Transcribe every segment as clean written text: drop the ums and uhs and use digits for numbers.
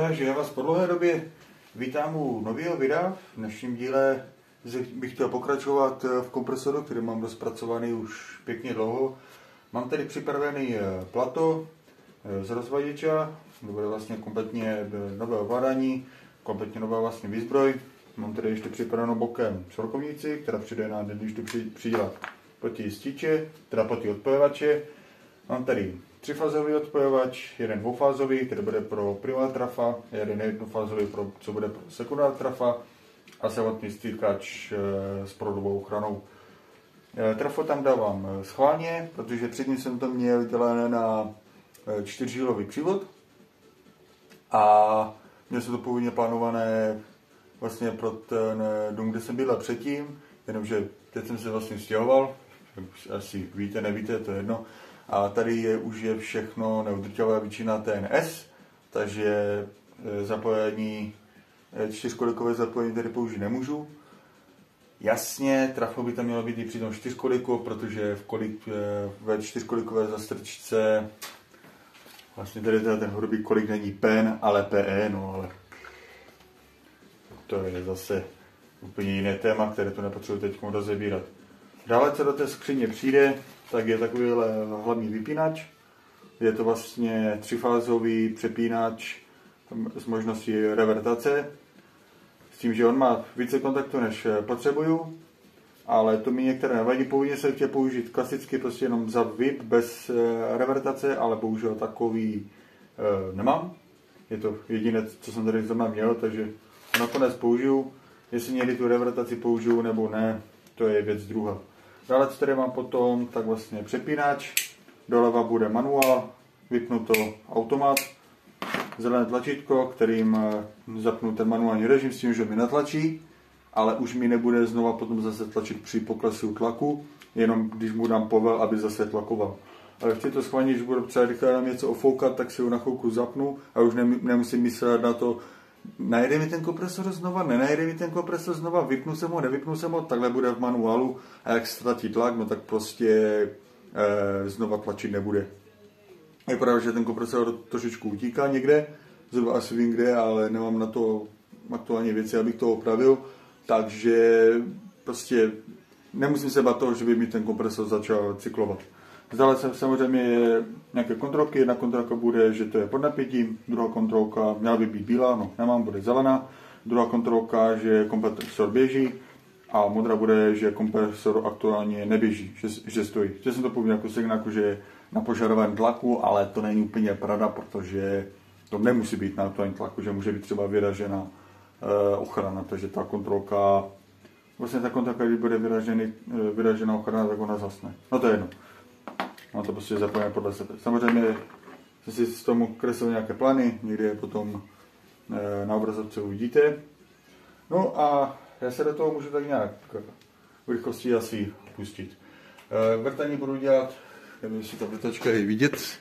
Takže já vás po dlouhé době vítám u nového videa. V dnešním díle bych chtěl pokračovat v kompresoru, který mám rozpracovaný už pěkně dlouho. Mám tady připravený plato z rozvaděča, to bude vlastně kompletně nové ovládání, kompletně nová vlastně výzbroj. Mám tady ještě připravenou bokem šrokovnici, která přijde na den, když tu přidělat proti stiče, teda proti odpojovače. Mám tady třifázový odpojovač, jeden dvoufázový, který bude pro primár trafa, jeden jednofázový, co bude pro sekundár trafa a samotný stýkač s proudovou ochranou. Trafo tam dávám schválně, protože předtím jsem to měl dělané na 4žílový přívod a měl jsem to původně plánované vlastně pro ten dům, kde jsem byl předtím, jenomže teď jsem se vlastně stěhoval, asi víte, nevíte, to je jedno. A tady už je všechno neudržitelná většina TNS, takže zapojení, čtyřkolikové zapojení tady použít nemůžu. Jasně, trafo by tam mělo být i při tom čtyřkoliku, protože ve čtyřkolikové zastrčce vlastně tady ten hrubý kolik není PEN, ale PE, no ale to je zase úplně jiné téma, které tu nepotřebuji teď rozebírat. Dále, co do té skříně přijde, tak je takový hlavní vypínač. Je to vlastně třifázový přepínač s možností revertace. S tím, že on má více kontaktů, než potřebuju, ale to mi některé nevadí. Původně jsem chtěl použít klasicky prostě jenom za VIP bez revertace, ale bohužel takový nemám. Je to jediné, co jsem tady zrovna měl, takže nakonec použiju. Jestli někdy tu revertaci použiju nebo ne, to je věc druhá. Dále, co tady mám potom, tak vlastně přepínač, doleva bude manuál, vypnuto automat, zelené tlačítko, kterým zapnu ten manuální režim s tím, že mi natlačí, ale už mi nebude znova potom zase tlačit při poklesu tlaku, jenom když mu dám povel, aby zase tlakoval. Ale chci to schválně, když budu třeba rychle něco ofoukat, tak si ho na chvilku zapnu a už nemusím myslet na to, najede mi ten kompresor znova, nenajede mi ten kompresor znova, vypnu jsem ho, nevypnu jsem ho, takhle bude v manuálu a jak ztratí tlak, no tak prostě znova tlačit nebude. Je pravda, že ten kompresor trošičku utíká někde, zhruba asi vím kde, ale nemám na to aktuálně věci, abych to opravil, takže prostě nemusím se bát toho, že by mi ten kompresor začal cyklovat. Dále samozřejmě je nějaké kontrolky, jedna kontrolka bude, že to je pod napětím, druhá kontrolka měla by být bílá, no nemám, bude zelená, druhá kontrolka, že kompresor běží a modrá bude, že kompresor aktuálně neběží, že stojí. Chtěl jsem to použít jako signál, že je na požadovaném tlaku, ale to není úplně pravda, protože to nemusí být na aktuálním tlaku, že může být třeba vyražena ochrana, takže ta kontrolka, když bude vyražena ochrana, tak ona zasne. No to je jedno. No to prostě zapojíme podle sebe. Samozřejmě jsem si z tomu kreslil nějaké plány, někdy je potom na obrazovce uvidíte. No a já se do toho můžu tak nějak v rychlosti asi pustit. Vrtání budu dělat, nevím, jestli ta vrtačka je vidět,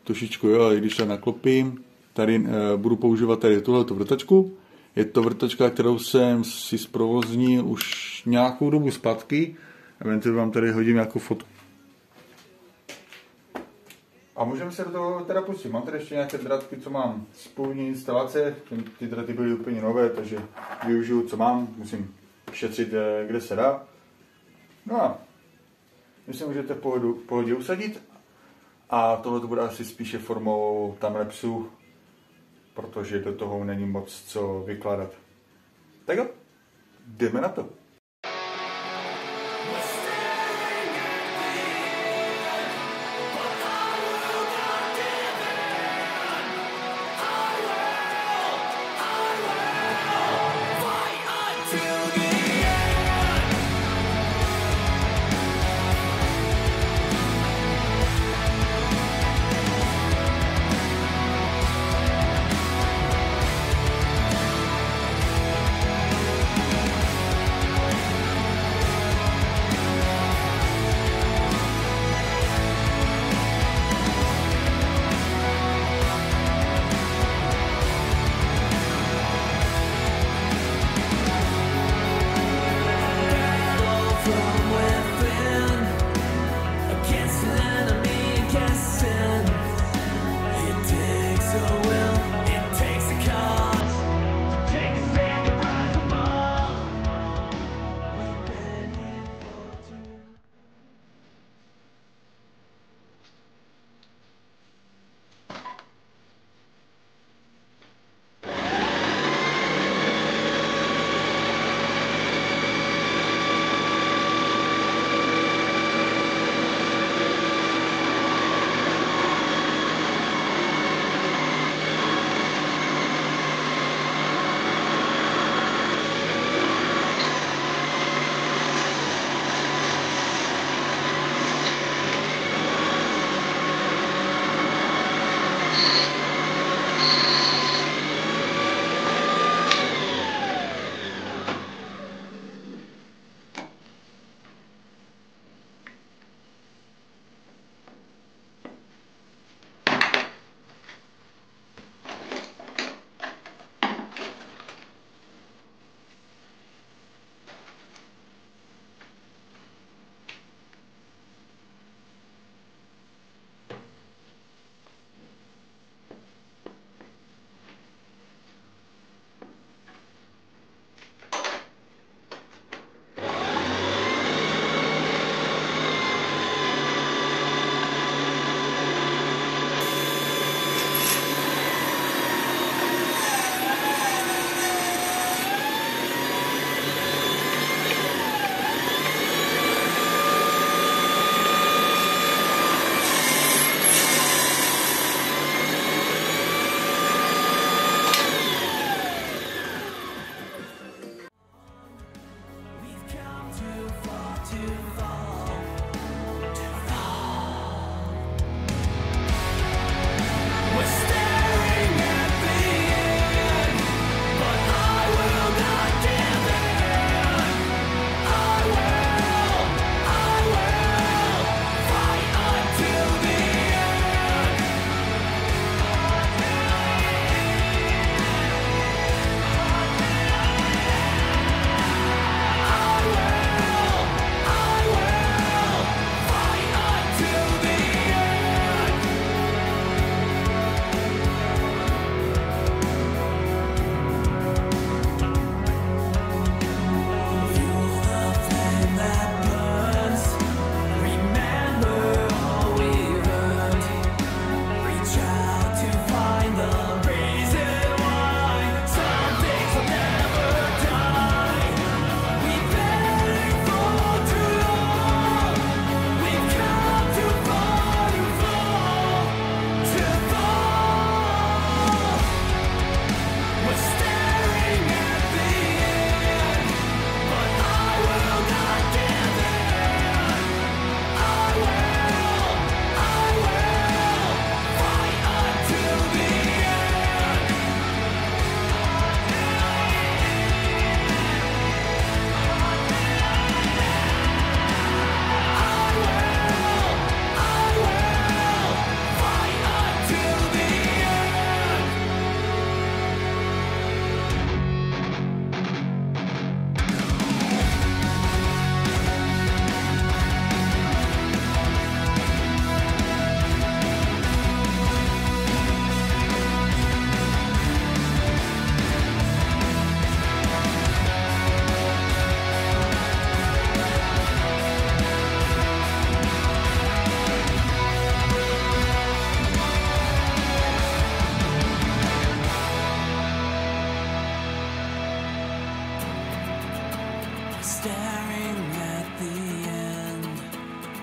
trošičku jo, i když to naklopím. Tady budu používat tady tuhletu vrtačku. Je to vrtačka, kterou jsem si zprovoznil už nějakou dobu zpátky. Eventuálně vám tady hodím nějakou fotku. A můžeme se do toho teda pustit. Mám tady ještě nějaké dratky, co mám z původní instalace. Ty draty byly úplně nové, takže využiju, co mám. Musím šetřit, kde se dá. No a vy se můžete v pohodě usadit. A tohle to bude asi spíše formou timelapsu, protože do toho není moc co vykládat. Tak jo, jdeme na to. staring at the end,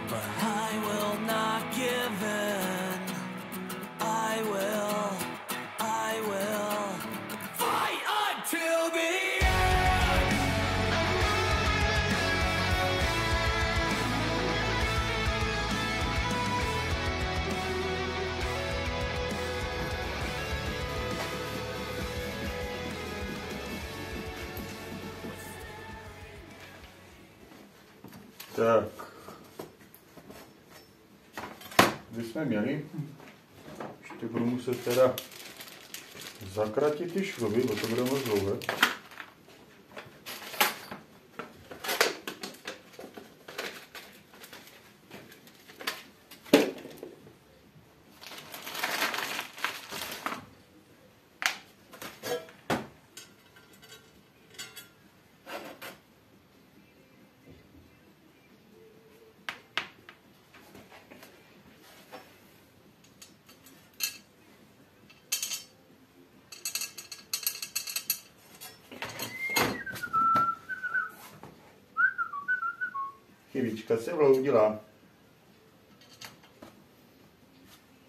but I will not give in. I will fight until the end. Tak. Když jsme měli, ještě budu muset teda zakratit ty šrouby, bo to bude moc dlouhé. Chybička se vloudila.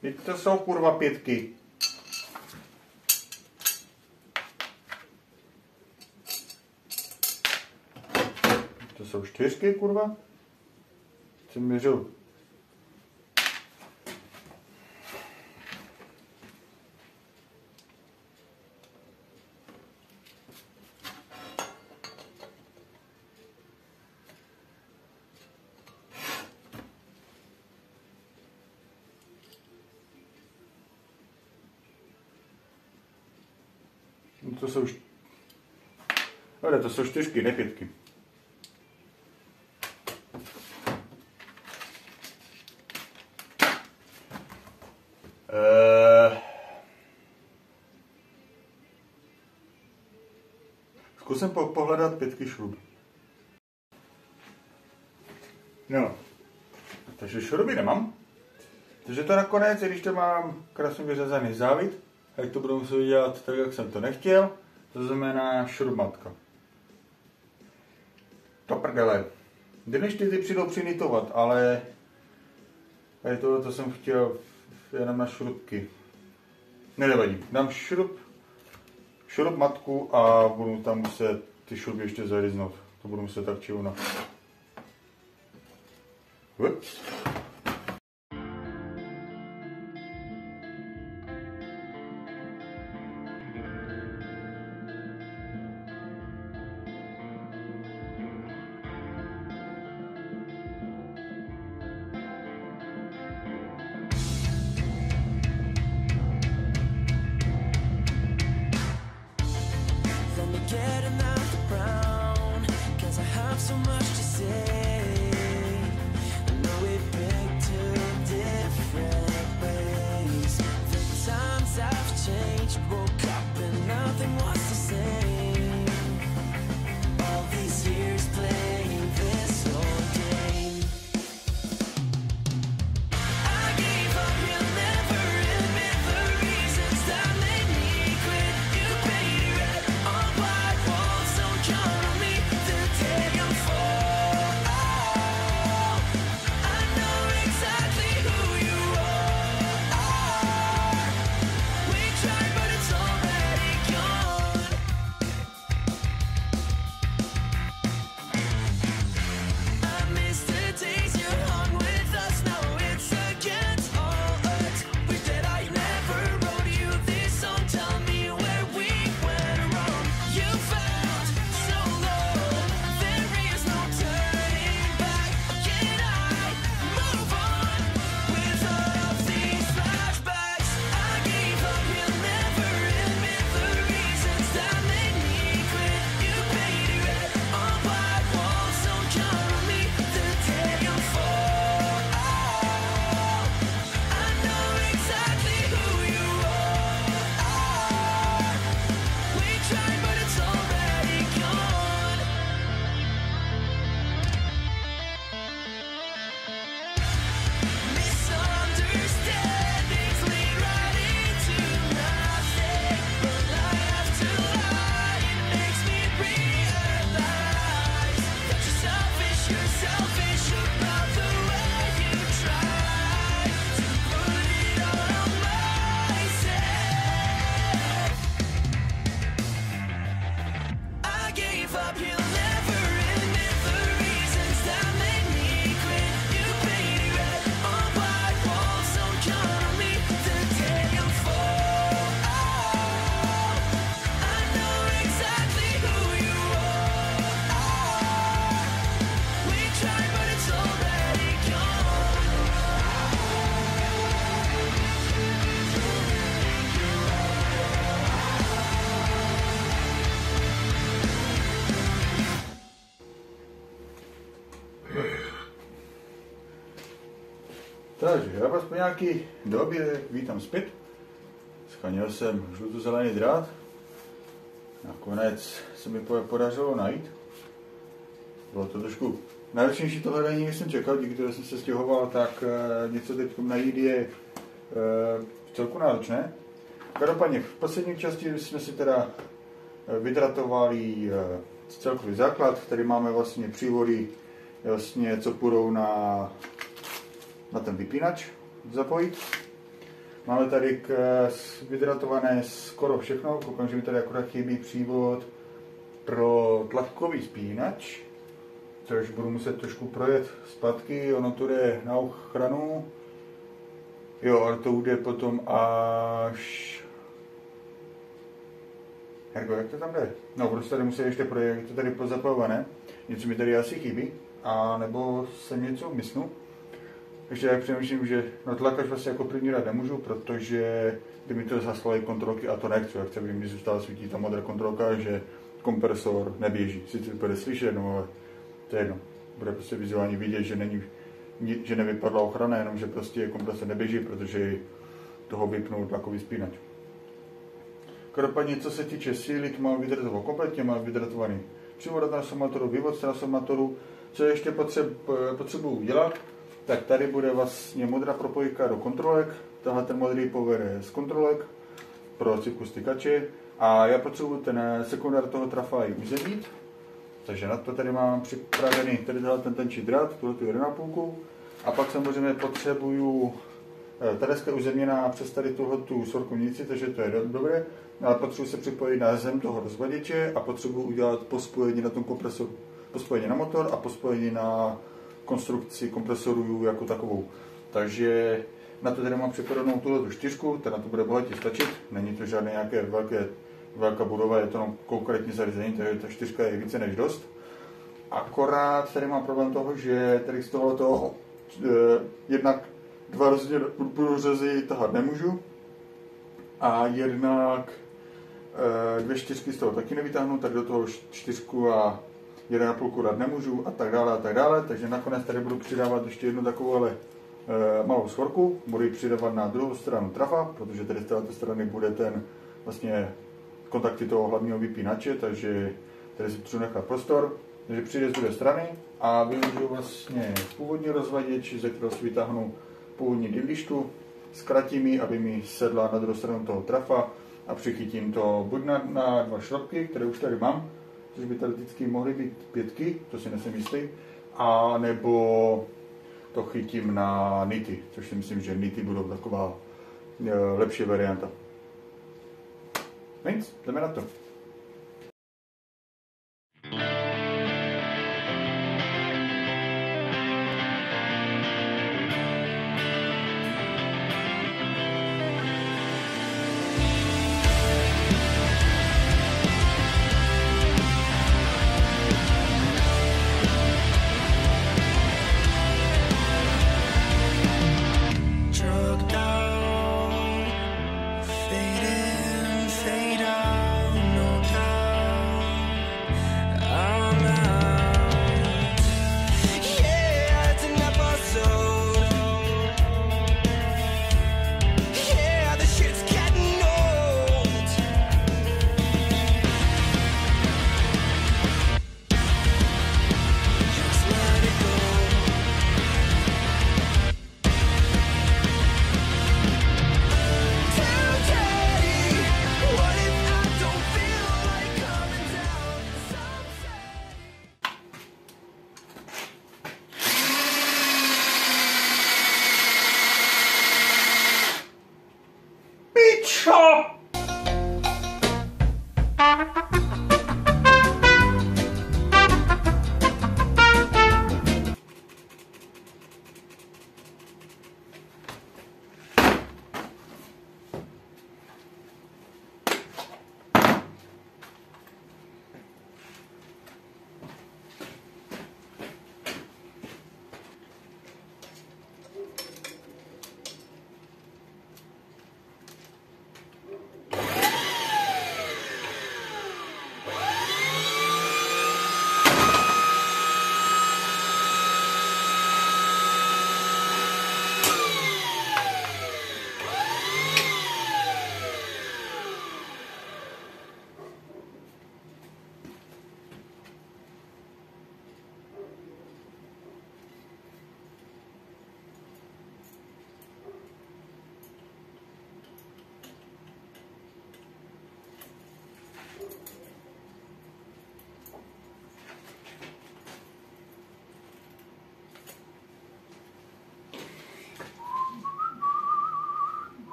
Teď to jsou kurva 5. To jsou 4, kurva. Co měřil? To jsou... Ale to jsou 4, ne 5. Zkusím pohledat 5 šroubů. No, takže šrouby nemám. Takže to nakonec, když to mám krásně vyřezaný závit, tak to budu muset dělat tak, jak jsem to nechtěl. To znamená šroubmatka. To prdele. Dnes ty přijdou přinitovat, ale tady tohle jsem chtěl jenom na šroubky. Nevadí. Dám šroubmatku a budu tam muset ty šrouby ještě zaryznout. To budu muset tak či ono. Ups. Getting out the brown, 'cause I have so much to say. I know we picked 2 different ways. The times have changed, woke up and nothing was the same. All these years playing this whole game. I gave up, you'll never admit the reasons that made me quit. You paid it red on white walls, don't count on me the day I'm fall. I know exactly who you are. We tried, but it's already gone. Takže já vás po nějaký době vítám zpět. Scháněl jsem žlutozelený drát. Nakonec se mi podařilo najít. Bylo to trošku náročnější to hledání, než jsem čekal, díky tomu jsem se stěhoval, tak něco teď najít je celku náročné. Každopádně v poslední části jsme si teda vydratovali celkový základ, který máme vlastně přívody, vlastně, co půjdou na ten vypínač zapojit. Máme tady vydratované skoro všechno, koukám, že mi tady akorát chybí přívod pro tlakový spínač, což budu muset trošku projet zpátky, ono to jde na ochranu. Jo, ale to jde potom až... Jak to tam jde? No, prostě tady musím ještě projet, jak to tady pozapojované. Něco mi tady asi chybí, a nebo jsem něco mysnu. Ještě jak přemýšlím, že na tlakač vlastně jako první rád nemůžu, protože by mi to zaslali kontrolky a to nechci. Jak chci, aby mi zůstala svítí ta modrá kontrolka, že kompresor neběží. Sice to bude slyšet, no ale to je jedno. Bude prostě vizuálně vidět, že nevypadla ochrana, jenom že prostě kompresor neběží, protože toho vypnul tlakový spínač. Každopádně, co se týče síly, to mám vydratovat kompletně, mám vydratovaný přívod transformatoru, vývod z transformatoru. Co ještě potřebuji udělat, tak tady bude vlastně modrá propojka do kontrolek, tahle ten modrý power z kontrolek pro cipku stykače a já potřebuji ten sekundár toho trafa i uzemnit, takže na to tady mám připravený tady ten tenčí drát, tuhletu 1,5 a pak samozřejmě potřebuju, tady je uzemněná přes tady tuhletu sorkovnici, takže to je dobré, ale potřebuji se připojit na zem toho rozvaděče a potřebuji udělat pospojení na tom kompresoru, pospojení na motor a pospojení na konstrukci kompresorů jako takovou. Takže na to tady mám připravenou tuhle čtyřku, ta na to bude bohatě stačit. Není to žádné nějaké velká budova, je to konkrétní zařízení, takže ta čtyřka je více než dost. Akorát tady mám problém toho, že tady z tohoto jednak dva průřezy tahat nemůžu a jednak dvě čtyřky z toho taky nevytáhnu, tak do toho čtyřku a 1,5 rad nemůžu a tak dále, takže nakonec tady budu přidávat ještě jednu takovou malou svorku, budu ji přidávat na druhou stranu trafa, protože tady z této strany bude ten vlastně kontakty toho hlavního vypínače, takže tady si potřebuji nechat prostor, takže přijde z druhé strany a využiju vlastně původní rozvaděč, ze kterého si vytáhnu původní didlištu, zkratím ji, aby mi sedla na druhou stranu toho trafa a přichytím to buď na dva šrobky, které už tady mám, což by teoreticky mohly být 5, to si nejsem jistý, a nebo to chytím na nity, což si myslím, že nity budou taková lepší varianta. Nic, jdeme na to.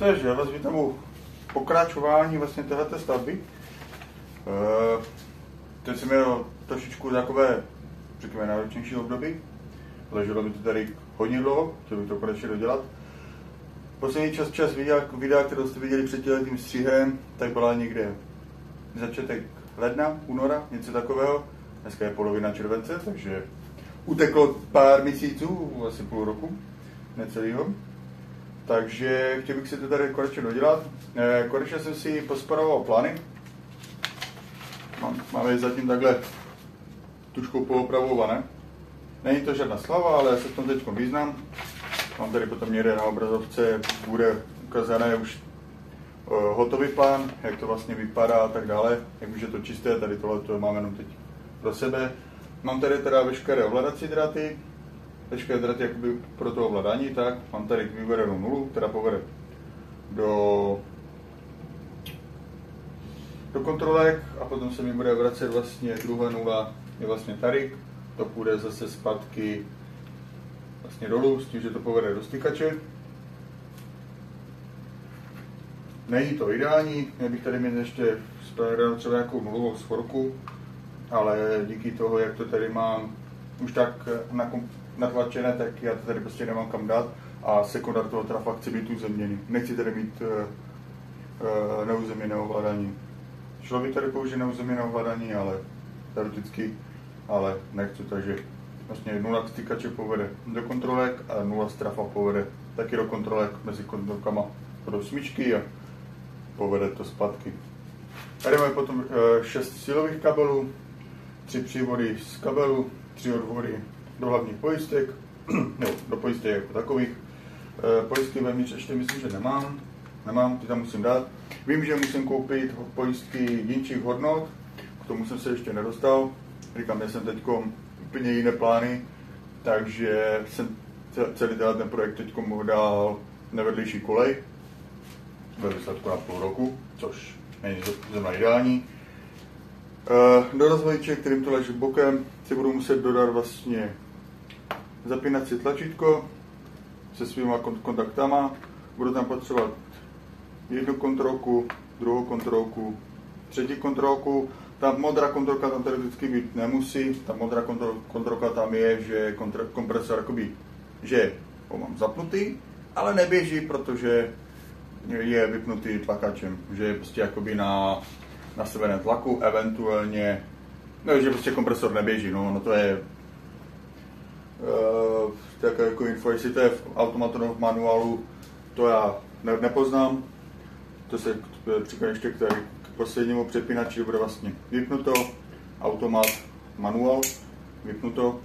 Takže já vás vítám u pokračování vlastně téhleté stavby. Teď jsem měl trošičku takové, řekněme, náročnější období. Leželo mi to tady hodně dlouho, chtěl bych to konečně dodělat. Poslední čas videa, kterou jste viděli před tím střihem, tak byla někde začátek ledna, února, něco takového. Dneska je polovina července, takže uteklo pár měsíců, asi půl roku, necelýho. Takže chtěl bych si to tady konečně dodělat. Konečně jsem si posparoval plány. Máme je zatím takhle tužkou poopravované. Není to žádná slava, ale já se v tom teď význam. Mám tady potom někde na obrazovce, bude ukázané už hotový plán, jak to vlastně vypadá a tak dále. Jak už je to čisté, tady tohle to mám jenom teď pro sebe. Mám tady teda veškeré ovladací dráty, veškeré dráty jakoby pro to ovládání, tak mám tady vyvedenou nulu, která povede do kontrolek a potom se mi bude vracet vlastně druhá nula, je vlastně tady, to půjde zase zpátky vlastně dolů, s tím, že to povede do stykače. Není to ideální, já bych tady měl ještě třeba nějakou nulovou svorku, ale díky toho, jak to tady mám už tak natlačené, tak já to tady prostě nemám kam dát a sekundár toho trafa chci být uzemněný. Nechci tady mít neuzemněné ovládání. Šlo by tady použít neuzemněné ovládání, ale teoreticky, ale nechci, takže vlastně 0 stykače povede do kontrolek a 0 strafa povede taky do kontrolek mezi kontrolkama do smyčky a povede to zpátky. Tady máme potom 6 silových kabelů, 3 přívody z kabelu, 3 odvody do hlavních pojistek, nebo do pojistek jako takových. Pojistky vevnitř ještě myslím, že nemám, ty tam musím dát. Vím, že musím koupit pojistky jinčích hodnot, k tomu jsem se ještě nedostal. Říkám, já jsem teď úplně jiné plány, takže jsem celý ten projekt teď dal na vedlejší kolej. Ve výsledku na půl roku, což není zrovna ideální. Do rozvojiče, kterým to leží bokem, si budu muset dodat vlastně zapínací tlačítko se svýma kontaktama. Budu tam potřebovat jednu kontrolku, druhou kontrolku, třetí kontrolku. Ta modrá kontrolka tam teoreticky být nemusí. Ta modrá kontrolka tam je, že kompresor jakoby, že ho mám zapnutý, ale neběží, protože je vypnutý tlakačem, že je prostě jakoby na nastaveném tlaku, eventuálně, no, že prostě kompresor neběží, no to je také jako info, jestli to je v automatu nebo v manuálu, to já nepoznám, to se připojím ještě k poslednímu přepínači, bude vlastně vypnuto, automat, manuál, vypnuto.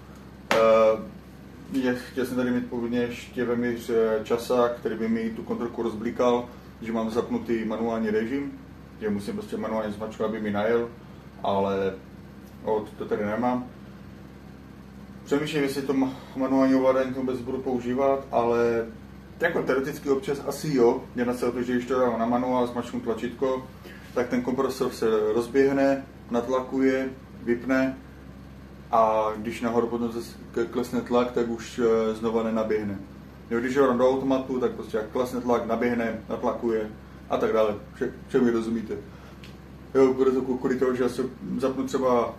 Chtěl jsem tady mít původně ještě vemíř časák, který by mi tu kontrolku rozblikal, že mám zapnutý manuální režim, že musím prostě manuálně zmačkovat, aby mi najel, ale to tady nemám. Přemýšlím, jestli to manuální ovládání vůbec budu používat, ale jako teoreticky občas asi jo, jedná se o to, že když to dám na manuál, zmačknu tlačítko, tak ten kompresor se rozběhne, natlakuje, vypne a když nahoru potom klesne tlak, tak už znova nenaběhne. Jo, když ho dám do automatu, tak prostě jak klesne tlak, naběhne, natlakuje a tak dále. Všem rozumíte. Jo, bude to kvůli toho, že já se zapnu třeba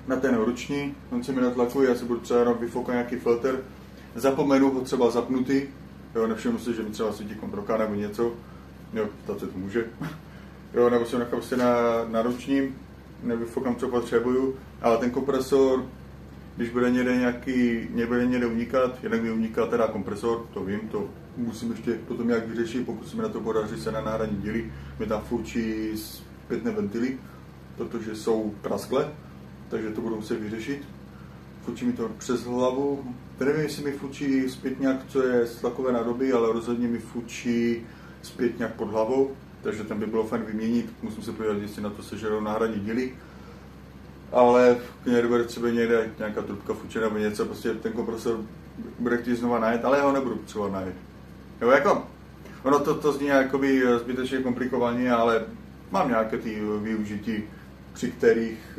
na ten ruční, on se mi natlakuje, já se budu třeba jenom vyfoukat nějaký filtr, zapomenu ho třeba zapnutý, jo, nevšimnu si, že mi třeba svítí kontrolka nebo něco, jo, to se to může, jo, nebo se nechám si na ručním, nevyfoukám, co potřebuju, ale ten kompresor, když bude někde unikat, jednak mi uniká teda kompresor, to vím, to musím ještě potom nějak vyřešit, pokud se mi na to podaří se na náhradní díly, mi tam fučí zpětné ventily, protože jsou praskle, takže to budu muset vyřešit. Fučí mi to přes hlavu, nevím, jestli mi fučí zpětňák, co je z tlakové nádoby, ale rozhodně mi fučí zpětňák pod hlavou, takže ten by bylo fajn vyměnit, musím se podívat, jestli na to sežerou náhradní díly. Ale někde bude třeba někde nějaká trubka fuče nebo něco, prostě ten kompresor bude chtít znova najet, ale já ho nebudu třeba najet. Jo, jako, ono to zní jakoby zbytečně komplikovaně, ale mám nějaké ty využití, při kterých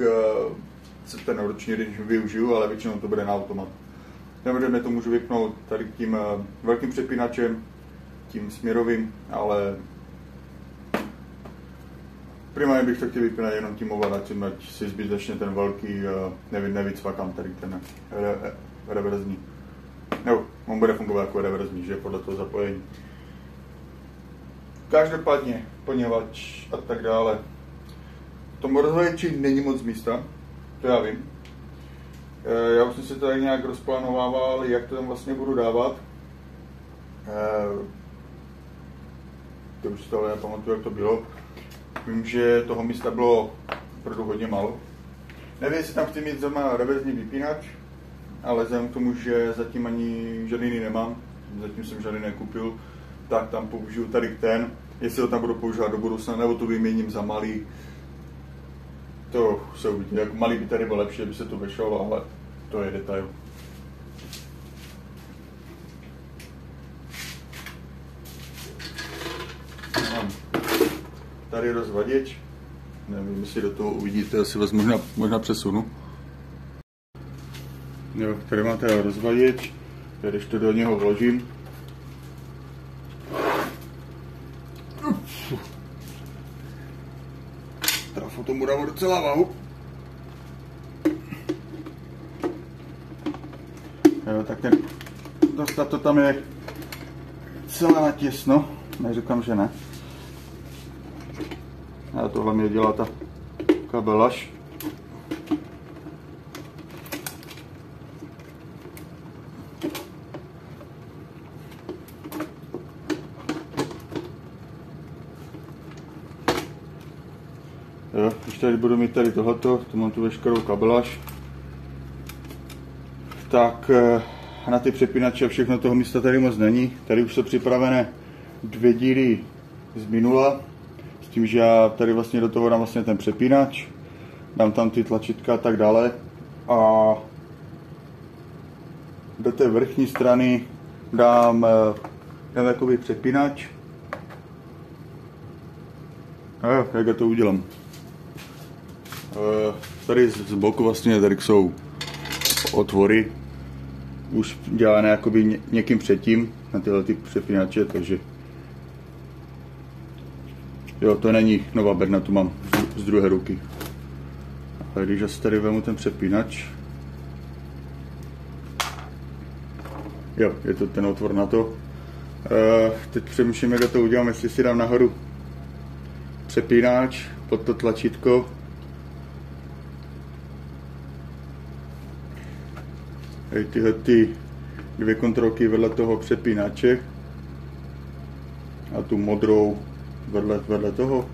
ten roční režim využiju, ale většinou to bude na automat. Samozřejmě to můžu vypnout tady tím velkým přepínačem, tím směrovým, ale primárně bych to chtěl vypínat jenom tím ovladačem, ať si zbytečně ten velký nevycvakám tady ten reverzní. Nebo on bude fungovat jako reverzní, že podle toho zapojení. Každopádně poněvadž a tak dále. V tom rozvaděči není moc místa, to já vím. Já už jsem si to tak nějak rozplánovával, jak to tam vlastně budu dávat. To už si to ale nepamatuju, jak to bylo. Vím, že toho místa bylo opravdu hodně málo. Nevím, jestli tam chci mít zrovna reverzní vypínač, ale vzhledem k tomu, že zatím ani žádný nemám, zatím jsem žádný nekoupil, tak tam použiju tady ten. Jestli ho tam budu používat do budoucna, nebo to vyměním za malý, to se uvidí. Jako malý by tady byl lepší, aby se to vešlo, ale to je detail. Mám tady rozvaděč. Nevím, jestli do toho uvidíte, asi vás možná přesunu. Jo, tady máte rozvaděč, když to do něho vložím. Trafu tomu dám docela váhu. Jo, tak ten dostat to tam je celé natěsno, neříkám, že ne. A tohle mě dělá ta kabelaž. Jo, když tady budu mít tady tohleto, to mám tu veškerou kabelaž, tak na ty přepínače všechno toho místa tady moc není. Tady už jsou připravené 2 díry z minula, s tím, že já tady vlastně do toho dám vlastně ten přepínač, dám tam ty tlačítka a tak dále a do té vrchní strany dám takový přepínač. A jo, jak já to udělám. Tady z boku vlastně tady jsou otvory, už dělané jakoby někým předtím na tyhle ty přepínače, takže jo, to není nová bedna, tu mám z druhé ruky. Ale když asi tady vezmu ten přepínač, jo, je to ten otvor na to. Teď přemýšlím, jak to udělám, jestli si dám nahoru přepínač pod to tlačítko. Tyhle ty 2 kontrolky vedle toho přepínače a tu modrou vedle toho.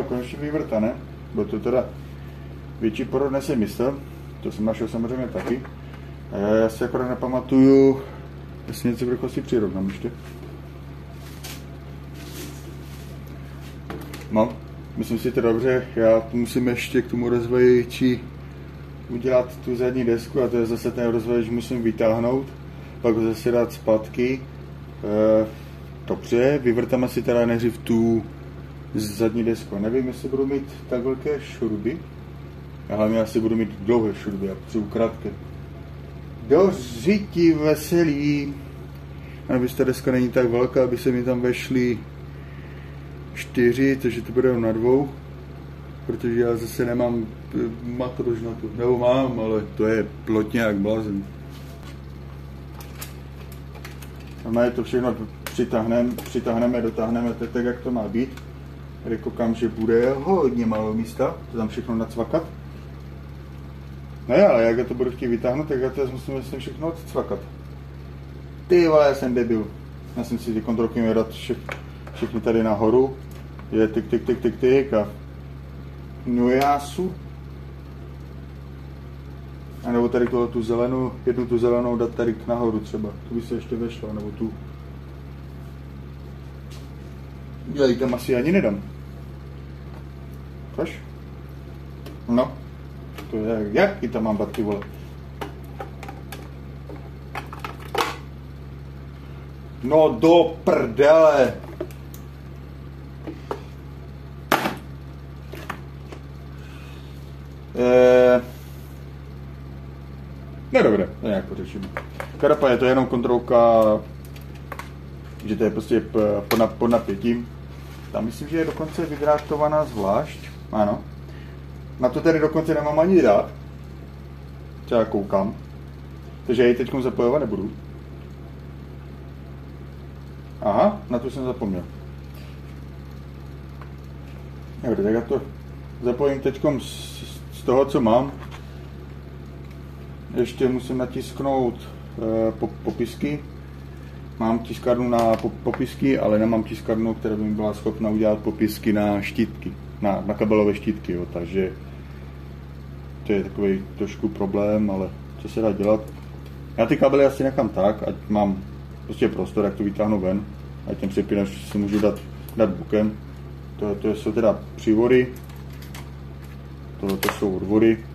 ho konečně vyvrta, ne? Bylo to teda větší porod, než jsem myslel. To jsem našel samozřejmě taky. Já si akorát nepamatuju, jestli něco v rychlosti přirovnám ještě. No, myslím si to dobře, já musím ještě k tomu rozvajiči udělat tu zadní desku a to je zase ten rozvajič musím vytáhnout, pak ho zase dát zpátky. Dobře, vyvrtáme si teda nejdřív tu zadní desku. Nevím, jestli budu mít tak velké šrouby. Já hlavně asi budu mít dlouhé šrouby a potřebuji krátké. Do řiti veselí. A nebo ta deska není tak velká, aby se mi tam vešly 4, takže to bude na 2. Protože já zase nemám matrož na to. Nebo mám, ale to je plotně jak blázen. A my to všechno přitáhneme, dotáhneme tak, jak to má být. Tady koukám, že bude hodně málo místa, to tam všechno nacvakat. Ne, ale jak já to budu chtít vytáhnout, tak já to musím vlastně všechno odcvakat. Ty vole, já jsem debil. Já jsem si ty kontrolky měl dát všechny tady nahoru. Je tik a... No jásu. A nebo tady tu zelenou, jednu tu zelenou dát tady nahoru třeba. Tu by se ještě vešla, nebo tu. Já ji tam asi ani nedám. Což? No. To je, jak ji tam mám dát, ty vole? No do prdele! No dobré, to nějak pořešíme. Karapa je to jenom kontrolka, že to je prostě pod napětím. Tam myslím, že je dokonce vydráktovaná zvlášť. Ano. Na to tady dokonce nemám ani dát. Třeba koukám. Takže já ji teď zapojovat nebudu. Aha, na to jsem zapomněl. Dobře, tak já to zapojím teď z toho, co mám. Ještě musím natisknout popisky. Mám tiskárnu na popisky, ale nemám tiskárnu, která by mi byla schopna udělat popisky na štítky, na kabelové štítky, jo, takže to je takový trošku problém, ale co se dá dělat. Já ty kabely asi nechám tak, ať mám prostě prostor, jak to vytáhnu ven, ať ten přepínač si můžu dát bokem. To jsou teda přivory, to jsou odvody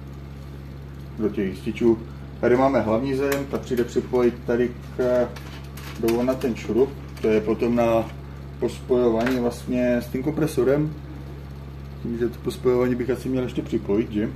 do těch jističů. Tady máme hlavní zem, ta přijde připojit tady na ten šroub, to je potom na pospojování vlastně s tím kompresorem. Tím, že to pospojování bych asi měl ještě připojit, že?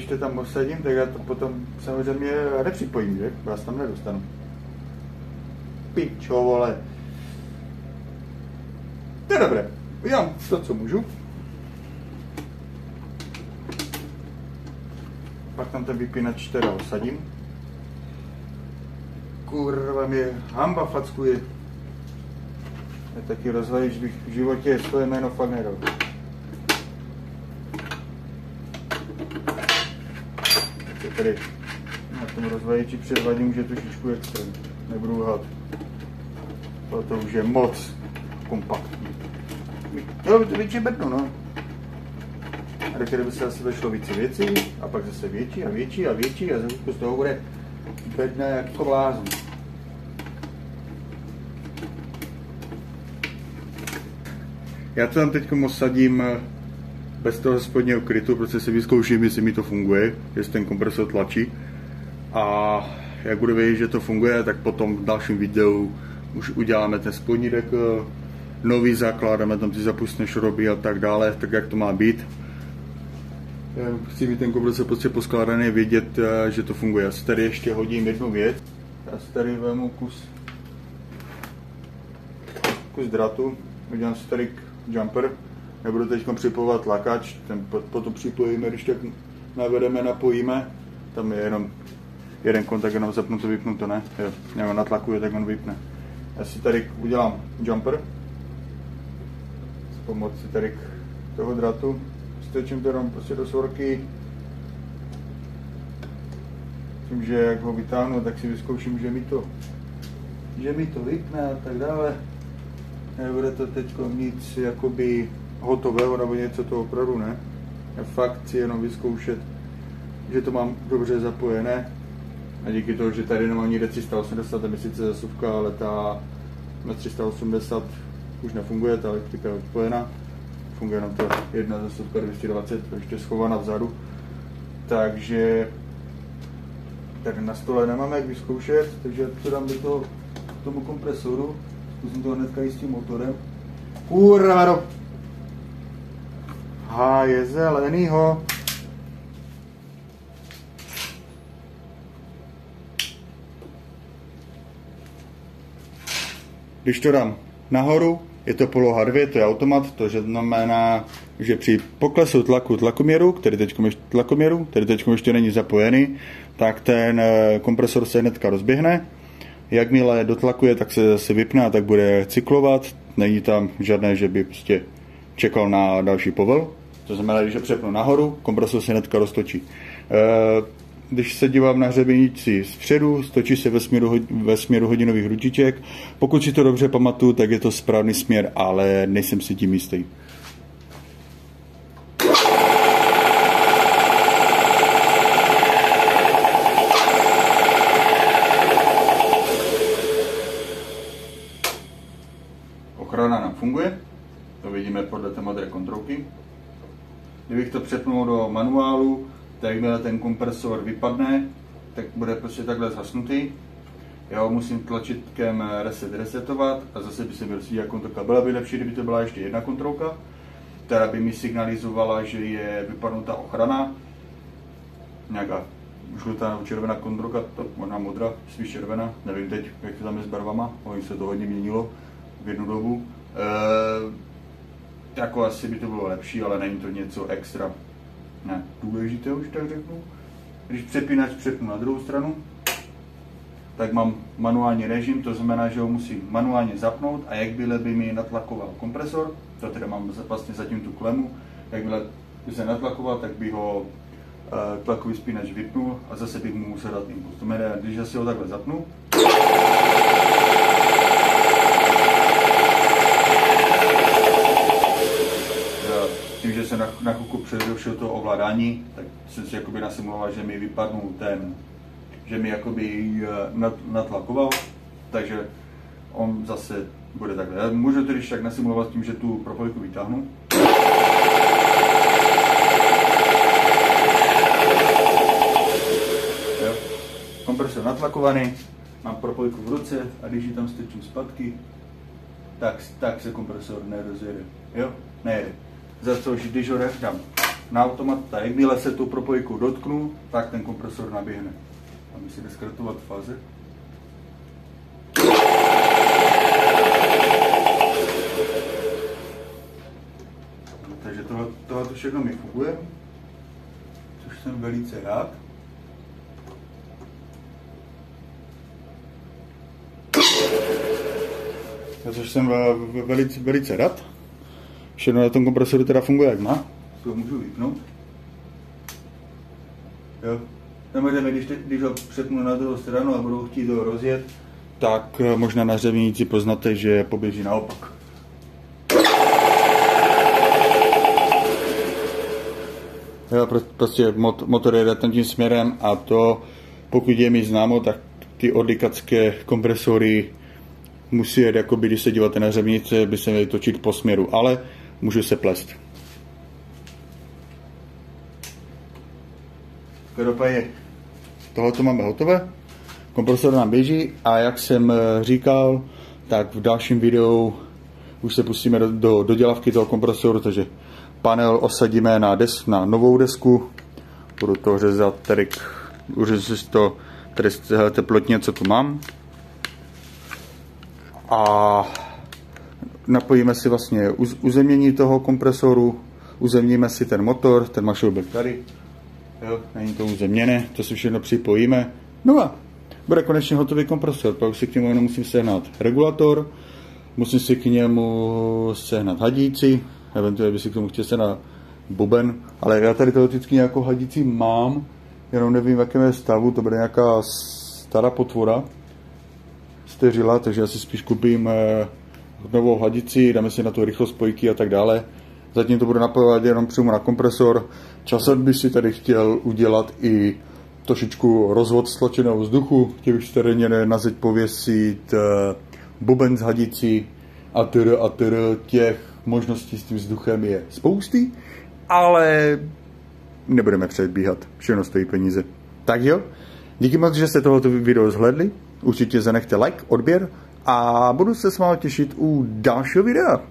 to tam osadím, tak já to potom samozřejmě nepřipojím, že? Vás tam nedostanu. Pičo, vole. To je dobré. Udělám to, co můžu. Pak tam ten vypínač teda osadím. Kurva, mě hamba fackuje. Je taky rozvajíš, bych v životě svoje jméno fakt nedal. Tak tady na tom rozvajíči předvadím, že trošičku extra. Nebudu lhat. To už je moc kompaktní. Jo, to větší bedno, no. A do které by se asi vešlo více věcí, a pak zase větší a větší a větší a z toho bude bedna jako blázon. Já to tam teď osadím bez toho spodního krytu, protože si vyzkouším, jestli mi to funguje, jestli ten kompresor tlačí. A jak budu vědět, že to funguje, tak potom v dalším videu už uděláme ten spodní dekl, nový základ, dáme tam ty zapustné šroby a tak dále, tak jak to má být. Chci mít ten kompresor prostě poskládaný, vědět, že to funguje. Já si tady ještě hodím jednu věc. Já si tady vezmu kus dratu, udělám si tady jumper, nebudu teď připojovat lakač, ten potom připojíme, když tak navedeme, napojíme, tam je jenom jeden kontakt, jenom zapnuto, vypnuto, ne? Jo, nebo natlakuje, tak on vypne. Já si tady udělám jumper s pomocí tady toho dratu, strčím to jenom prostě do svorky, tím, že jak ho vytáhnu, tak si vyzkouším, že mi to vypne a tak dále. Nebude to teď nic jakoby hotového nebo něco to opravdu ne. Já fakt chci jenom vyzkoušet, že to mám dobře zapojené. A díky tomu, že tady nemám nikde 380, tam je sice zasuvka, ale ta na 380 už nefunguje, ta elektrika je odpojená. Funguje jenom ta jedna zasuvka 220, to ještě schovaná vzadu. Takže tady na stole nemáme jak vyzkoušet, takže to dám do toho, k tomu kompresoru. Zkusím to hnedka i s tím motorem. Kurva, je zelenýho. Když to dám nahoru, je to poloha 2, to je automat, to znamená, že při poklesu tlakoměru, který teď ještě není zapojený, tak ten kompresor se hnedka rozběhne. Jakmile dotlakuje, tak se zase vypne a tak bude cyklovat. Není tam žádné, že by prostě čekal na další povel. To znamená, když ho přepnu nahoru, kompresor se hnedka roztočí. Když se dívám na hřebenici zpředu, stočí se ve směru hodinových ručiček. Pokud si to dobře pamatuju, tak je to správný směr, ale nejsem si tím jistý. Ochrana nám funguje, to vidíme podle té modré kontrolky. Kdybych to přepnul do manuálu, tak jakmile ten kompresor vypadne, tak bude prostě takhle zhasnutý. Já ho musím tlačítkem resetovat a zase by se byl svíjat kontrolka. Byla by lepší, kdyby to byla ještě jedna kontrolka, která by mi signalizovala, že je vypadnutá ochrana. Nějaká žlutá nebo červená kontrolka, to možná modrá, spíš červená, nevím teď, jak to tam je s barvama, oni se to hodně měnilo v jednu dobu. Jako asi by to bylo lepší, ale není to něco extra důležité, už tak řeknu. Když přepínač přepnu na druhou stranu, tak mám manuální režim, to znamená, že ho musím manuálně zapnout a jakmile by mi natlakoval kompresor, to teda mám vlastně zatím tu klemu, jakmile by se natlakoval, tak by ho tlakový spínač vypnul a zase bych mu musel dát impuls. To znamená, když asi ho takhle zapnu, tím, že se na chvilku přerušil to ovládání, tak jsem si jakoby nasimuloval, že mi vypadnul že mi jakoby natlakoval, takže on zase bude takhle. Já můžu to když tak nasimulovat tím, že tu propojku vytáhnu. Jo. Kompresor natlakovaný, mám propojku v ruce a když ji tam strčím zpátky, tak se kompresor nerozjede. Jo, nejede. Za to, když ho dám na automat, tak jakmile se tu propojku dotknu, tak ten kompresor naběhne. A musíme zkratovat fáze. Takže tohle všechno mi funguje, což jsem velice rád. Což jsem velice rád. Všechno na tom kompresoru teda funguje jak má. To můžu vypnout. Jo. Samozřejmě, když ho přepnu na druhou stranu a budu chtít ho rozjet, tak možná na řevnici poznáte, že poběží naopak. Jo, prostě motor jede tím směrem a to, pokud je mi známo, tak ty odlikačské kompresory musí jet, jakoby, když se díváte na řevnice, by se měly točit po směru, ale může se plést. Každopádně tohle máme hotové, kompresor nám běží a jak jsem říkal, tak v dalším videu už se pustíme do dodělavky toho kompresoru, takže panel osadíme na novou desku, budu to řezat tady, uřezat to tady z téhle teplotně, co tu mám. A napojíme si vlastně uzemnění toho kompresoru, uzemníme si ten motor, ten mašoubek tady, jo, není to uzemněné, to si všechno připojíme. No a bude konečně hotový kompresor, pak si k němu jenom musím sehnat regulator, musím si k němu sehnat hadíci, eventuálně by si k tomu chtěl sehnat buben, ale já tady teoreticky nějakou hadíci mám, jenom nevím v jakém je stavu, to bude nějaká stará potvora, steřila, takže já si spíš koupím novou hadici, dáme si na to rychlost spojky a tak dále. Zatím to budu napojovat jenom přímo na kompresor. Časem bych si tady chtěl udělat i trošičku rozvod stlačeného vzduchu. Chtěl bych si tady na zeď pověsit buben z hadicí a těch možností s tím vzduchem je spousty, ale nebudeme předbíhat. Všechno stojí peníze. Tak jo, díky moc, že jste tohoto video zhlédli. Určitě zanechte like, odběr a budu se s vámi těšit u dalšího videa.